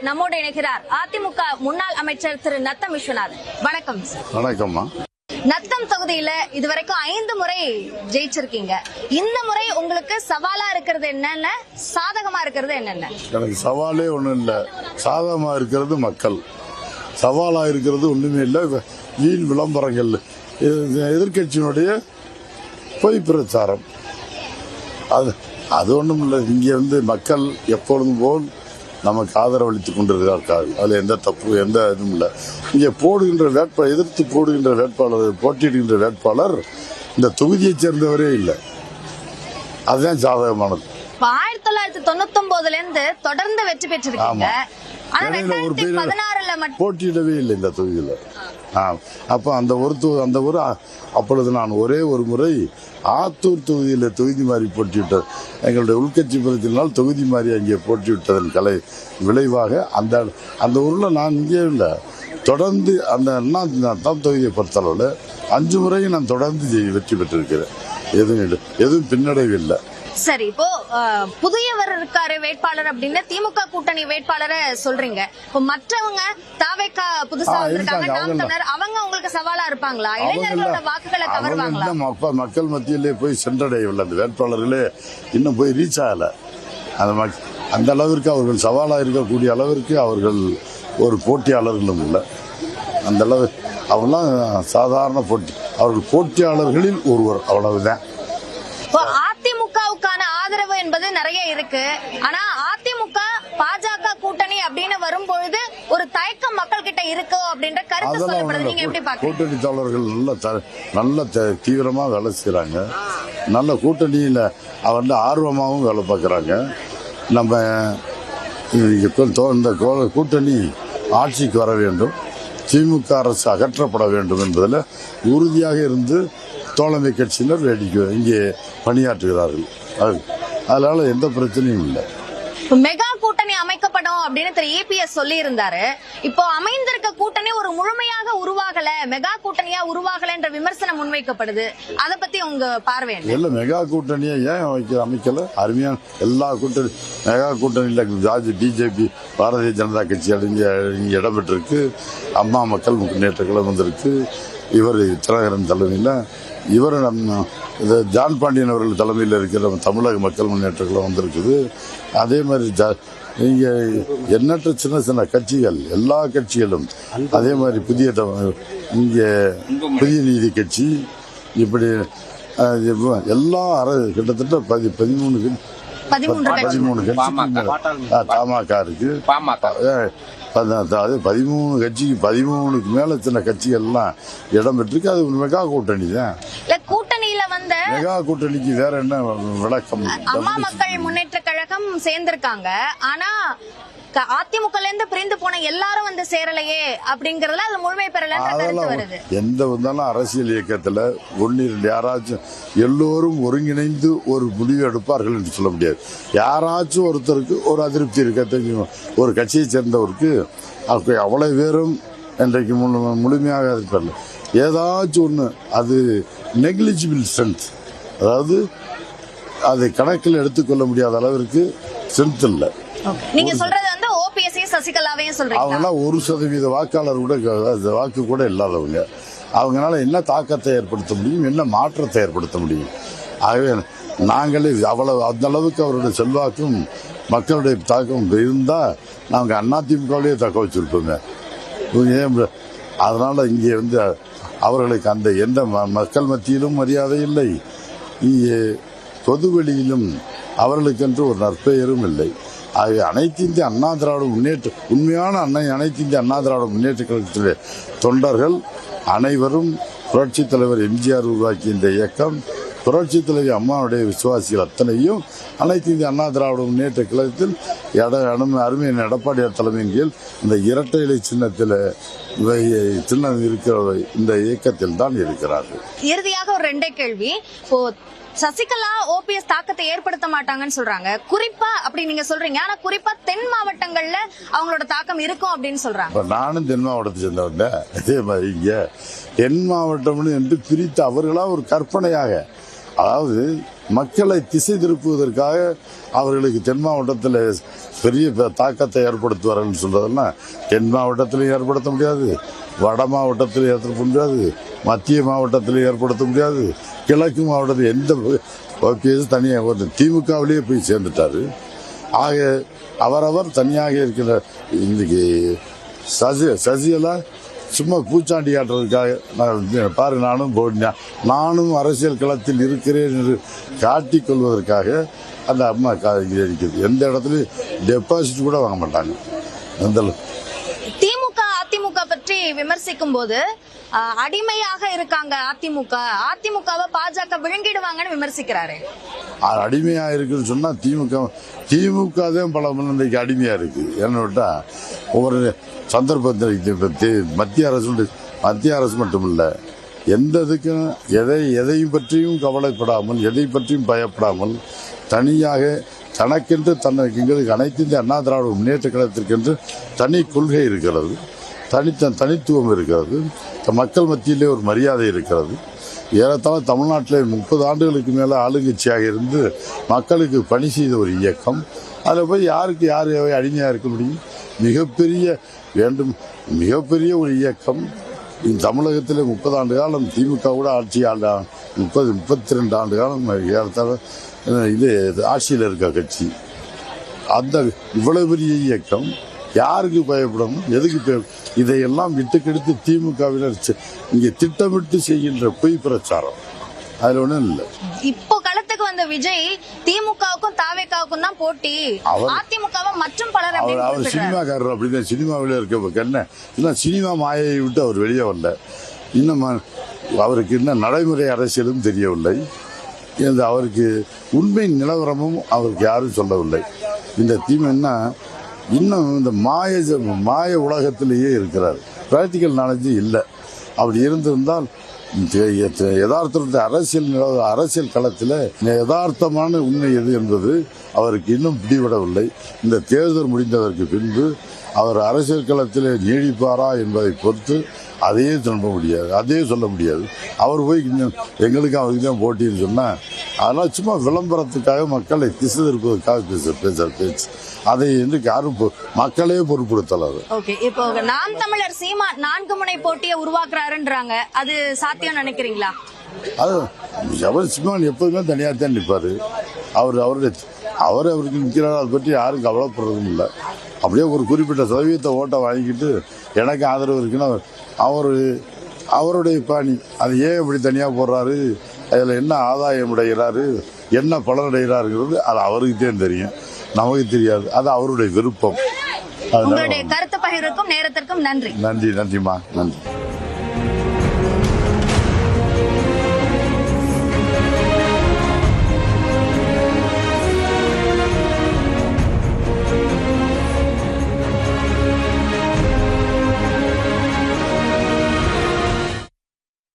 நம்மோடு இணைகிறார் அதிமுக முன்னாள் அமைச்சர் திரு நத்தம் விஸ்வநாதன். வணக்கம் சார். வணக்கம்மா. நத்தம் தொகுதியில இதுவரைக்கும் 5 முறை ஜெயிச்சிருக்கீங்க. இந்த முறை உங்களுக்கு சவாலா இருக்கிறது என்னென்ன, சாதகமா இருக்கிறது என்னென்ன? எனக்கு சவாலே ஒண்ணும் இல்ல. சாதகமா இருக்கிறது மக்கள், சவாலா இருக்கிறது ஒண்ணுமே இல்ல. வீண் விளம்பரங்கள், எதிர்கட்சியினுடைய பொய் பிரச்சாரம், அது ஒண்ணும் இல்லை. இங்க மக்கள் எப்பொழுதும் போல் நமக்கு ஆதரவளித்துக் கொண்டிருக்கிறார்கள். அதுல எந்த தப்பு எந்த இதுவும் இல்லை. இங்கே போடுகின்ற வேட்பாளர், எதிர்த்து போடுகின்ற வேட்பாளர், போட்டியிடுகின்ற வேட்பாளர் இந்த தொகுதியைச் சேர்ந்தவரே இல்லை. அதுதான் சாதகமானது. 1999 இருந்து தொடர்ந்து வெற்றி பெற்றிருக்கீங்க. போட்டியிடவே இல்லை இந்த தொகுதியில. அப்ப அந்த ஒரு அப்பொழுது நான் ஒரே ஒரு முறை ஆத்தூர் தொகுதியில தொகுதி மாறி போட்டிவிட்டார். எங்களுடைய உள்கட்சி பிரச்சனையால் தொகுதி மாறி அங்கே போட்டிவிட்டதன் விளைவாக அந்த ஊர்ல நான் இங்கே இல்லை, தொடர்ந்து அந்த தொகுதியை பொறுத்தளவில் 5 முறையும் நான் தொடர்ந்து வெற்றி பெற்றிருக்கிறேன். எதுவும் பின்னடைவு இல்லை. சரி, இப்போ புதியவர் இருக்காரு வேட்பாளர் அப்படின்னு திமுக கூட்டணி வேட்பாளரை சொல்றீங்க. இப்போ மற்றவங்க தாவேகா புதுசா வந்திருக்காங்க, நாம் தமிழர், அவங்க உங்களுக்கு சவாலா இருப்பாங்களா? இளைஞர்களோட வாக்குகளை கவருவாங்களா? மக்கள் மத்தியிலே போய் சென்றடையவில்லை. அந்த வேட்பாளர்களே இன்னும் போய் ரீச் ஆகல. அந்த அளவிற்கு அவர்கள் சவாலா இருக்கக்கூடிய அளவிற்கு அவர்கள் ஒரு போட்டியாளர்களும் இல்லை. அந்த அளவு அவங்களாம் சாதாரண போட்டி, அவர்கள் போட்டியாளர்களில் ஒருவர், அவ்வளவுதான். அதிமுகவுக்கான ஆதரவு என்பது நிறைய இருக்கு. ஆனா அதிமுக பாஜக கூட்டணி அப்படின்னு வரும்பொழுது ஒரு தயக்கம் மக்கள் கிட்ட இருக்கு அப்படின்ற கருத்து சொல்லப்படுது. நீங்க எப்படி பாக்குறீங்க? கூட்டணி தோழர்கள் நல்ல தீவிரமா வேலை செய்யறாங்க. நல்ல கூட்டணியில ஆர்வமாகவும் வேலை பார்க்கறாங்க. நம்ம இந்த கூட்டணி ஆட்சிக்கு வர வேண்டும், திமுக அரசு அகற்றப்பட வேண்டும் என்பதில் உறுதியாக இருந்து தோழமை கட்சியினர் இங்கே பணியாற்றுகிறார்கள். அதனால எந்த பிரச்சனையும் இல்லை. மெகா கூட்டணி அமைக்கப்படும் அப்படின்னு திரு EPS சொல்லி இருந்தாரு. இப்போ அமைந்திருக்க கூட்டணி ஒரு முழுமையாக உருவாகல, மெகா கூட்டணியா உருவாகல என்ற விமர்சனம் முன்வைக்கப்படுது. அத பத்தி உங்க பார்வை என்ன? மெகா கூட்டணியை ஏன் அமைக்கல? அருமையான எல்லா கூட்டணி, மெகா கூட்டணியில பிஜேபி, பாரதிய ஜனதா கட்சி இங்க இடம்பெற்றிருக்கு. அம்மா மக்கள் முன்னேற்ற கழகம் வந்திருக்கு. இவர் தினகரன் தலைமையில், இவர் ஜான் பாண்டியன் அவர்கள் தலைமையில் இருக்கிற தமிழக மக்கள் முன்னேற்ற கழகம் வந்திருக்குது. அதே மாதிரி இங்கே எண்ணற்ற சின்ன சின்ன கட்சிகள், எல்லா கட்சிகளும், அதே மாதிரி இங்கே புதிய நீதி கட்சி, இப்படி எல்லா கிட்டத்தட்ட 13 கட்சி தமாக இருக்கு. 13 கட்சிக்கு 13க்கு மேல சின்ன கட்சிகள் எல்லாம் இடம் பெற்றிருக்கு. அது மெகா கூட்டணி தான். கூட்டணியில மெகா கூட்டணிக்கு வேற என்ன விளக்கம்? அம்மா மக்கள் முன்னேற்ற கழகம் சேர்ந்திருக்காங்க. ஆனா அதிமுக பிரிந்து போன எல்லாரும் சேரலையே அப்படிங்கறதுல அது முழுமை பெறல வருது. எந்த வந்தாலும் அரசியல் இயக்கத்துல 1-2 யாராச்சும் எல்லோரும் ஒருங்கிணைந்து ஒரு முடிவு எடுப்பார்கள் என்று சொல்ல முடியாது. யாராச்சும் ஒருத்தருக்கு ஒரு அதிருப்தி இருக்க, ஒரு கட்சியை சேர்ந்தவருக்கு அவ்வளவு பேரும் இன்றைக்கு முழுமையாக இருப்பார்கள். ஏதாச்சும் ஒண்ணு, அது நெக்லிஜிபிள் ஸ்ட்ரென்த், அதாவது அதை கணக்கில் எடுத்துக்கொள்ள முடியாத அளவிற்கு ஸ்ட்ரென்த் இல்லை. நீங்க சொல்றது சசிகலாவையும் சொல்றீங்க. அவங்களாம் 1% வாக்காளர் கூட, வாக்கு கூட இல்லாதவங்க. அவங்களால என்ன தாக்கத்தை ஏற்படுத்த முடியும், என்ன மாற்றத்தை ஏற்படுத்த முடியும்? ஆகவே நாங்களே அந்த அளவுக்கு அவருடைய செல்வாக்கும் மக்களுடைய தாக்கம் இருந்தா நாங்க அதிமுகவிலேயே தக்க வச்சிருப்போங்க. அதனால இங்கே அவர்களுக்கு அந்த எந்த மக்கள் மத்தியிலும் மரியாதை இல்லை, இங்கே பொதுவெளியிலும் அவர்களுக்கென்று ஒரு நற்பெயரும் இல்லை. ஆகிய அனைத்து இந்திய அண்ணா திராவிட முன்னேற்ற, உண்மையான அனைத்து இந்திய அண்ணா திராவிட முன்னேற்ற கழகத்திலே தொண்டர்கள் அனைவரும் புரட்சி தலைவர் எம்ஜிஆர் உருவாக்கிய இந்த இயக்கம், புரட்சி தலைவர் அம்மாவுடைய விசுவாசிகள் அத்தனையும் அனைத்து இந்திய அண்ணா திராவிட முன்னேற்ற கழகத்தில் அருமையான எடப்பாடியார் தலைமையின் கீழ் இந்த இரட்டை இலை சின்னம் இருக்கிற இந்த இயக்கத்தில் தான் இருக்கிறார்கள். இறுதியாக ஒரு 2 கேள்வி. சசிகலா OPS தாக்கத்தை ஏற்படுத்த மாட்டாங்கன்னு சொல்றாங்க. குறிப்பா அப்படி நீங்க சொல்றீங்க, ஆனா குறிப்பா தென் மாவட்டங்கள்ல அவங்களோட தாக்கம் இருக்கும் அப்படின்னு சொல்றாங்க. நானும் தென் மாவட்டத்தை சேர்ந்தவங்க. அதே மாதிரி இங்க தென் மாவட்டம் என்று பிரித்து அவர்களா ஒரு கற்பனையாக, அதாவது மக்களை திசை திருப்புவதற்காக அவர்களுக்கு தென் மாவட்டத்தில் பெரிய தாக்கத்தை ஏற்படுத்துவார்கள் சொல்றதெல்லாம் தென் மாவட்டத்திலும் ஏற்படுத்த முடியாது, வட மாவட்டத்தில் ஏற்படுத்த முடியாது, மத்திய மாவட்டத்தில் ஏற்படுத்த முடியாது, கிழக்கு மாவட்டத்தில் எந்த ஓபிஎஸ் தனியாக திமுகவிலேயே போய் சேர்ந்துட்டாரு. ஆக அவரவர் தனியாக இருக்கிற இன்னைக்கு சசிகலா சும்மா பூச்சாண்டி ஆட்டுறதுக்காக பாரு நானும் அரசியல் களத்தில் இருக்கிறேன் என்று காட்டிக் கொள்வதற்காக அந்த அம்மா இருக்குது. எந்த இடத்துலையும் டெபாசிட் கூட வாங்க மாட்டாங்க. திமுக அதிமுக பற்றி விமர்சிக்கும் போது அடிமையாக இருக்காங்க அதிமுகவை பாஜக விழுங்கிடுவாங்கன்னு விமர்சிக்கிறாரு. அடிமையா இருக்குன்னு சொன்னா திமுக தான் பல இன்றைக்கு அடிமையா இருக்கு. ஏன்னா ஒவ்வொரு சந்தர்ப்பத்தில் மத்திய அரசு மட்டும் இல்ல, எந்த இதுக்கும் எதையும் பற்றியும் கவலைப்படாமல், எதை பற்றியும் பயப்படாமல் தனியாக தனக்கென்று எங்களுக்கு அனைத்து இந்திய அண்ணா திராவிட முன்னேற்ற கழகத்திற்கென்று தனி கொள்கை இருக்கிறது, தனித்துவம் இருக்கிறது, மக்கள் மத்தியிலே ஒரு மரியாதை இருக்கிறது. ஏறத்தாழ தமிழ்நாட்டில் 30 ஆண்டுகளுக்கு மேலே ஆளுங்கட்சியாக இருந்து மக்களுக்கு பணி செய்த ஒரு இயக்கம். அதில் போய் யாருக்கு அடிமையாக இருக்க முடியும்? மிகப்பெரிய ஒரு இயக்கம். தமிழகத்தில் 30 ஆண்டு காலம் திமுக கூட ஆட்சி 32 ஆண்டு காலம் ஏறத்தாழ இது ஆட்சியில் இருக்க கட்சி. அந்த இவ்வளவு பெரிய இயக்கம் யாருக்கு பயப்படணும், எதுக்கு இதையெல்லாம் விட்டுக்கெடுத்து திமுகவினர் இங்கே திட்டமிட்டு செய்கின்ற பொய் பிரச்சாரம், அதுல ஒண்ணும் இல்லை. இப்போ களத்துக்கு வந்த விஜய் திமுகவுக்கும் தாவேக்காவுக்கும் தான் போட்டி, அதிமுகவை மற்றும் பலர் அவர் சினிமாக்காரர். அப்படிதான் சினிமாவில இருக்க என்ன சினிமா மாயை விட்டு அவர் வெளியே வரல. இன்னும் அவருக்கு இன்னும் நடைமுறை அரசியலும் தெரியவில்லை. அவருக்கு உண்மை நிலவரமும் அவருக்கு யாரும் சொல்லவில்லை. இந்த என்ன இன்னும் இந்த மாய உலகத்திலேயே இருக்கிறார். பிராக்டிக்கல் நாலேஜ் இல்லை. அப்படி இருந்திருந்தால் யதார்த்தத்தை அரசியல் களத்தில் யதார்த்தமான உண்மை எது என்பது அவருக்கு இன்னும் பிடிபடவில்லை. இந்த தேர்தல் முடிந்ததற்கு பின்பு அவர் அரசியல் களத்தில் நீடிப்பாரா என்பதை பொறுத்து அதையே சொல்ல முடியாது. அவர் போய் எங்களுக்கு அவருக்கு தான் போட்டின்னு சொன்னா அதெல்லாம் சும்மா விளம்பரத்துக்காக மக்களை திசை திருப்பதற்காக பேசுற பேச்சு. அதை யாரும் மக்களே பொருட்படுத்தலாது. இப்போ நாம் தமிழர் சீமா 4 முனை போட்டியை உருவாக்குறாருன்றாங்க, அது சாத்தியம் நினைக்கிறீங்களா? அவர் சீமான் எப்போதுமே தனியாத்தான் நிற்பாரு. அவருக்கு நிற்கிறார். அதை பற்றி யாரும் கவலைப்படுறதும் இல்லை. அப்படியே ஒரு குறிப்பிட்ட சதவீதத்தை ஓட்டை வாங்கிக்கிட்டு எனக்கு ஆதரவு இருக்குன்னா அவருடைய பாணி. அது ஏன் இப்படி தனியாக போடுறாரு, அதில் என்ன ஆதாயம் அடைகிறாரு, என்ன பலன் அடைகிறாருங்கிறது அது அவருக்கு தான் தெரியும், நமக்கு தெரியாது. அது அவருடைய விருப்பம். உங்களுடைய கருத்து பகிர்வுக்கும் நேரத்திற்கும் நன்றி. நன்றிமா, நன்றி.